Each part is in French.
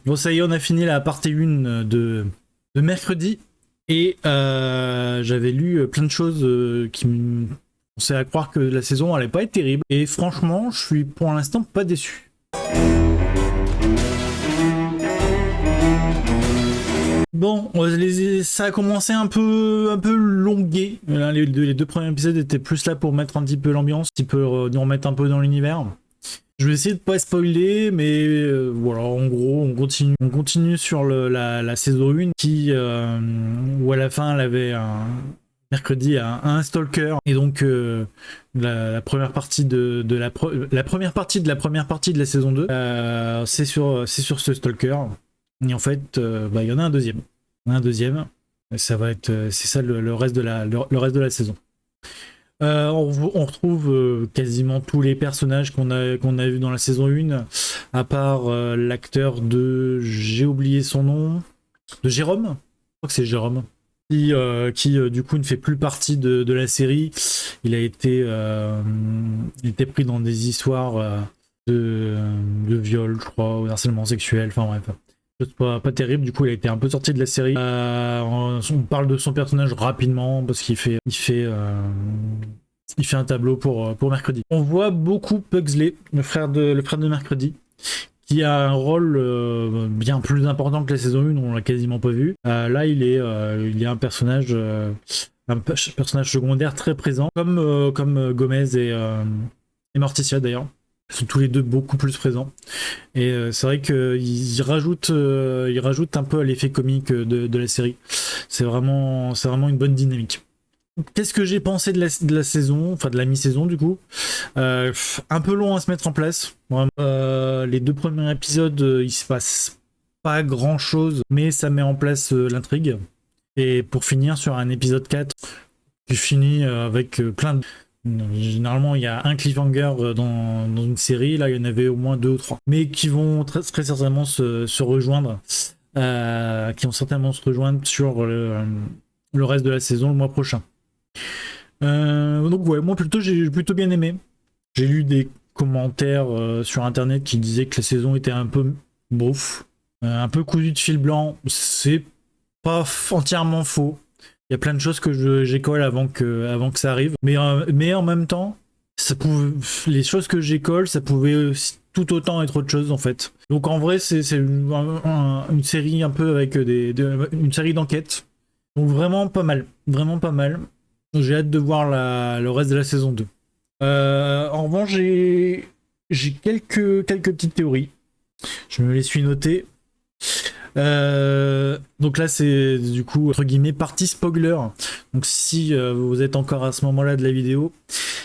Bon, ça y est, on a fini la partie 1 de mercredi. Et j'avais lu plein de choses qui me poussaient à croire que la saison allait pas être terrible. Et franchement, je suis pour l'instant pas déçu. Bon, ça a commencé un peu longué. Les deux premiers épisodes étaient plus là pour mettre un petit peu l'ambiance, un petit peu nous remettre un peu dans l'univers. Je vais essayer de pas spoiler, mais voilà, en gros, on continue sur la saison 1 qui, où à la fin, elle avait mercredi un stalker, et donc la première partie la première partie de la première partie de la saison 2, c'est sur ce stalker. Et en fait, il y en a un deuxième. Il y en a un deuxième. Et ça va être, c'est ça le reste de le reste de la saison. On retrouve quasiment tous les personnages qu'on a vus dans la saison 1, à part l'acteur j'ai oublié son nom, de Jérôme. Je crois que c'est Jérôme. Qui du coup ne fait plus partie de la série. Il était pris dans des histoires de viol, je crois, ou d'harcèlement sexuel, enfin bref. Pas terrible, du coup il a été un peu sorti de la série. On parle de son personnage rapidement parce qu'il fait un tableau pour mercredi. On voit beaucoup Pugsley, le frère de mercredi, qui a un rôle bien plus important que la saison 1, on l'a quasiment pas vu. Là il est un personnage secondaire très présent, comme Gomez et Morticia d'ailleurs. Ils sont tous les deux beaucoup plus présents. Et c'est vrai qu'ils rajoutent un peu à l'effet comique de la série. C'est vraiment une bonne dynamique. Qu'est-ce que j'ai pensé de la saison, enfin de la mi-saison du coup, un peu long à se mettre en place. Vraiment, les deux premiers épisodes, il se passe pas grand chose, mais ça met en place l'intrigue. Et pour finir sur un épisode 4, qui finit avec plein de... Généralement, il y a un cliffhanger dans une série. Là, il y en avait au moins 2 ou 3. Mais qui vont très certainement se rejoindre. Qui vont certainement se rejoindre sur le reste de la saison le mois prochain. Donc, ouais, moi, j'ai plutôt bien aimé. J'ai lu des commentaires sur Internet qui disaient que la saison était un peu bouffe. Un peu cousue de fil blanc. C'est pas entièrement faux. Il y a plein de choses que j'école avant que ça arrive. Mais en même temps, les choses que j'école, ça pouvait tout autant être autre chose en fait. Donc en vrai, c'est une série un peu avec une série d'enquêtes. Donc vraiment pas mal. Vraiment pas mal. J'ai hâte de voir le reste de la saison 2. En revanche, j'ai quelques petites théories. Je me les suis notées. Donc là c'est du coup entre guillemets partie spoiler. Donc si vous êtes encore à ce moment-là de la vidéo,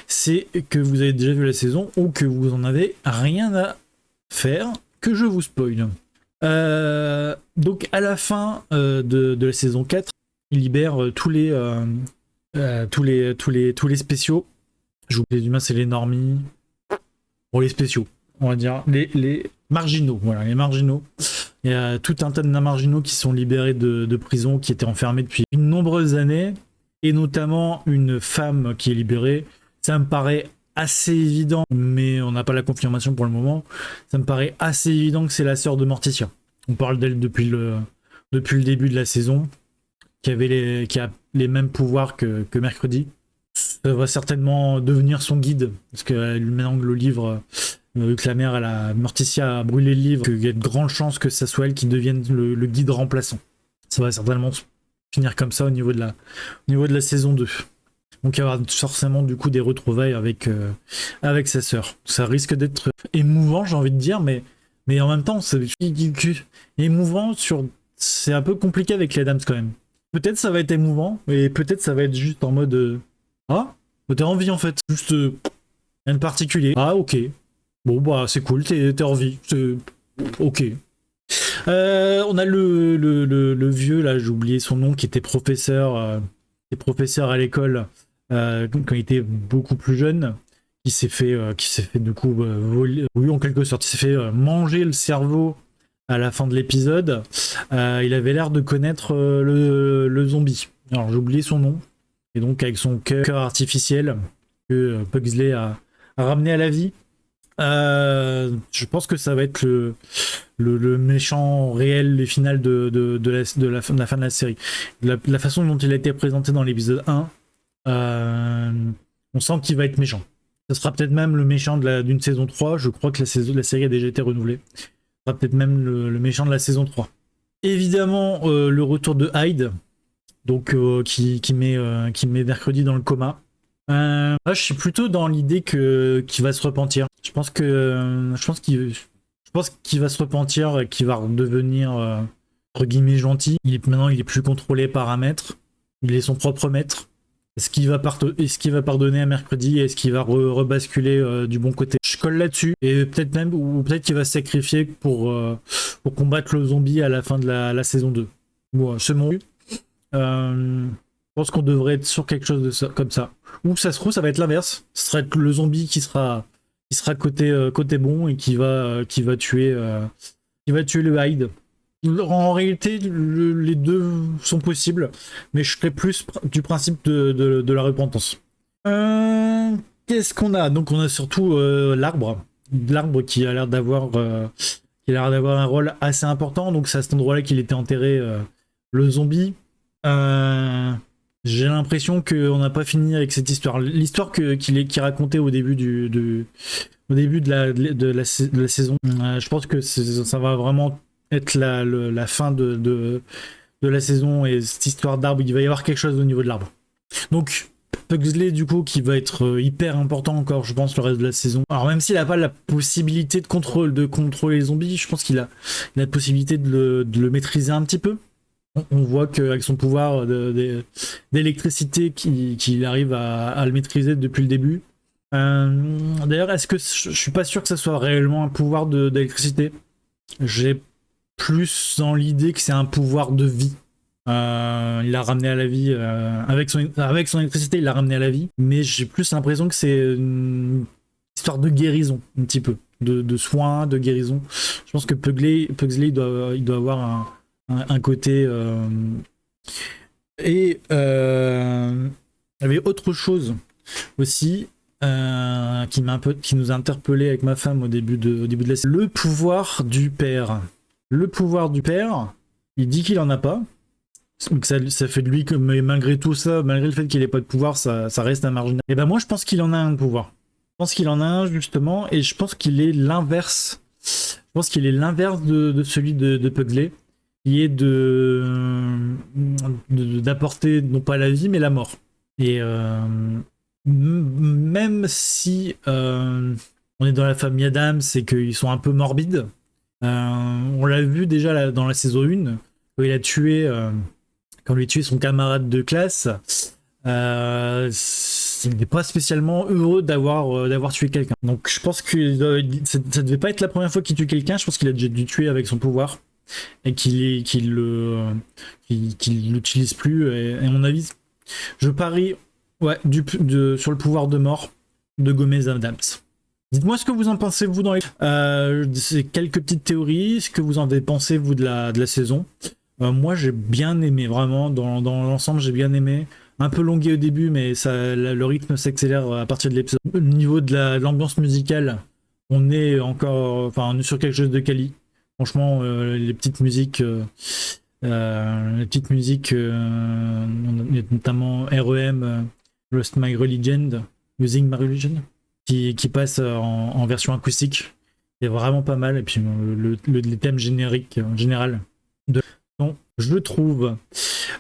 c'est que vous avez déjà vu la saison ou que vous en avez rien à faire que je vous spoil. Donc à la fin de la saison 4, il libère tous les spéciaux. J'oublie les humains, c'est les normies. Bon, les spéciaux, on va dire les marginaux. Voilà, les marginaux. Il y a tout un tas de marginaux qui sont libérés de prison, qui étaient enfermés depuis de nombreuses années, et notamment une femme qui est libérée. Ça me paraît assez évident, mais on n'a pas la confirmation pour le moment. Ça me paraît assez évident que c'est la sœur de Morticia. On parle d'elle depuis le début de la saison, qui a les mêmes pouvoirs que mercredi. Ça va certainement devenir son guide, parce que maintenant le livre... Vu que la mère, Morticia a brûlé le livre, qu'il y a de grandes chances que ça soit elle qui devienne le guide remplaçant. Ça va certainement finir comme ça au niveau de la saison 2. Donc il y aura forcément du coup des retrouvailles avec sa sœur. Ça risque d'être émouvant, j'ai envie de dire, mais en même temps, c'est émouvant c'est un peu compliqué avec les Adams quand même. Peut-être ça va être émouvant, et peut-être ça va être juste en mode ah, t'as envie en fait. Juste rien de particulier. Ah, ok. Bon, bah, c'est cool, t'es en vie. C'est ok. On a le vieux, là, j'ai oublié son nom, qui était professeur à l'école quand il était beaucoup plus jeune, qui s'est fait du coup voler, oui, en quelque sorte, il s'est fait manger le cerveau à la fin de l'épisode. Il avait l'air de connaître le zombie. Alors, j'ai oublié son nom. Et donc, avec son cœur artificiel que Pugsley a ramené à la vie. Je pense que ça va être le méchant réel et final de la fin de la série. La façon dont il a été présenté dans l'épisode 1, on sent qu'il va être méchant. Ça sera peut-être même le méchant d'une saison 3. Je crois que la série a déjà été renouvelée. Ça sera peut-être même le méchant de la saison 3. Évidemment, le retour de Hyde, donc qui met Mercredi dans le coma. Là, je suis plutôt dans l'idée qu'il va se repentir. Je pense qu'il va se repentir et qu'il va redevenir entre guillemets gentil. Maintenant, il est plus contrôlé par un maître. Il est son propre maître. Est-ce qu'il va pardonner à Mercredi? Est-ce qu'il va rebasculer du bon côté? Je colle là-dessus. Et peut-être qu'il va se sacrifier pour combattre le zombie à la fin de la saison 2. Bon, c'est mon but. Je pense qu'on devrait être sur quelque chose de ça, comme ça. Ou ça se trouve, ça va être l'inverse. Ce sera le zombie qui sera côté bon et qui va tuer le Hyde. En réalité, les deux sont possibles, mais je serais plus du principe de la repentance. Qu'est-ce qu'on a? Donc on a surtout l'arbre qui a l'air d'avoir un rôle assez important. Donc c'est à cet endroit-là qu'il était enterré, le zombie. J'ai l'impression qu'on n'a pas fini avec cette histoire. L'histoire qu'il racontait au début de la saison. Je pense que ça va vraiment être la fin de la saison, et cette histoire d'arbre, il va y avoir quelque chose au niveau de l'arbre. Donc Pugsley, du coup, qui va être hyper important encore, je pense, le reste de la saison. Alors même s'il n'a pas la possibilité de contrôler les zombies, je pense qu'il a la possibilité de le maîtriser un petit peu. On voit qu'avec son pouvoir d'électricité, qu'il arrive à le maîtriser depuis le début. D'ailleurs, est-ce que je suis pas sûr que ça soit réellement un pouvoir d'électricité? J'ai plus dans l'idée que c'est un pouvoir de vie. Il l'a ramené à la vie avec son électricité, il l'a ramené à la vie. Mais j'ai plus l'impression que c'est une histoire de guérison, un petit peu, de soins, de guérison. Je pense que Pugsley il doit avoir un côté. Et il y avait autre chose aussi. Qui nous a interpellé avec ma femme au début de la série. Le pouvoir du père. Le pouvoir du père, il dit qu'il en a pas. Donc ça fait de lui que, mais malgré tout ça, malgré le fait qu'il ait pas de pouvoir, ça reste un marginal. Et ben moi je pense qu'il en a un pouvoir. Je pense qu'il en a un justement, et je pense qu'il est l'inverse. Je pense qu'il est l'inverse de celui de Pugsley, qui est d'apporter non pas la vie mais la mort. Et même si on est dans la famille Adams et qu'ils sont un peu morbides, on l'a vu déjà dans la saison 1, quand il a tué son camarade de classe, il n'est pas spécialement heureux d'avoir tué quelqu'un. Donc je pense que ça devait pas être la première fois qu'il tue quelqu'un. Je pense qu'il a déjà dû tuer avec son pouvoir et qu'il l'utilise plus. Et à mon avis, je parie sur le pouvoir de mort de Gomez Adams. Dites-moi ce que vous en pensez, vous, dans c'est quelques petites théories, ce que vous en avez pensé, vous, de la saison. Moi, j'ai bien aimé, vraiment, dans l'ensemble, j'ai bien aimé. Un peu longué au début, mais le rythme s'accélère à partir de l'épisode. Au niveau de l'ambiance musicale, on est sur quelque chose de quali. Franchement, les petites musiques, notamment REM, Lost My Religion, Using My Religion, qui passe en version acoustique. C'est vraiment pas mal. Et puis les thèmes génériques en général je trouve.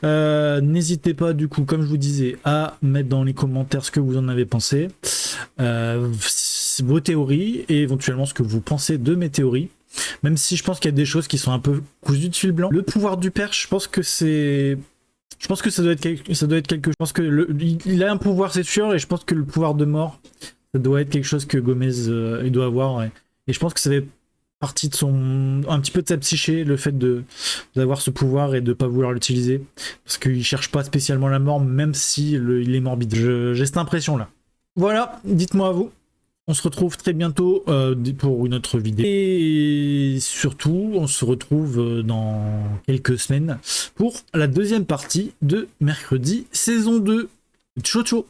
N'hésitez pas, du coup, comme je vous disais, à mettre dans les commentaires ce que vous en avez pensé, vos théories, et éventuellement ce que vous pensez de mes théories. Même si je pense qu'il y a des choses qui sont un peu cousues de fil blanc. Le pouvoir du père, je pense que ça doit être quelque chose. Je pense que il a un pouvoir, c'est sûr, et je pense que le pouvoir de mort, ça doit être quelque chose que Gomez il doit avoir. Et je pense que ça fait partie un petit peu de sa psyché, le fait d'avoir ce pouvoir et de pas vouloir l'utiliser, parce qu'il cherche pas spécialement la mort, même si il est morbide. J'ai cette impression là. Voilà, dites-moi à vous. On se retrouve très bientôt pour une autre vidéo. Et surtout, on se retrouve dans quelques semaines pour la deuxième partie de Mercredi saison 2. Ciao ciao.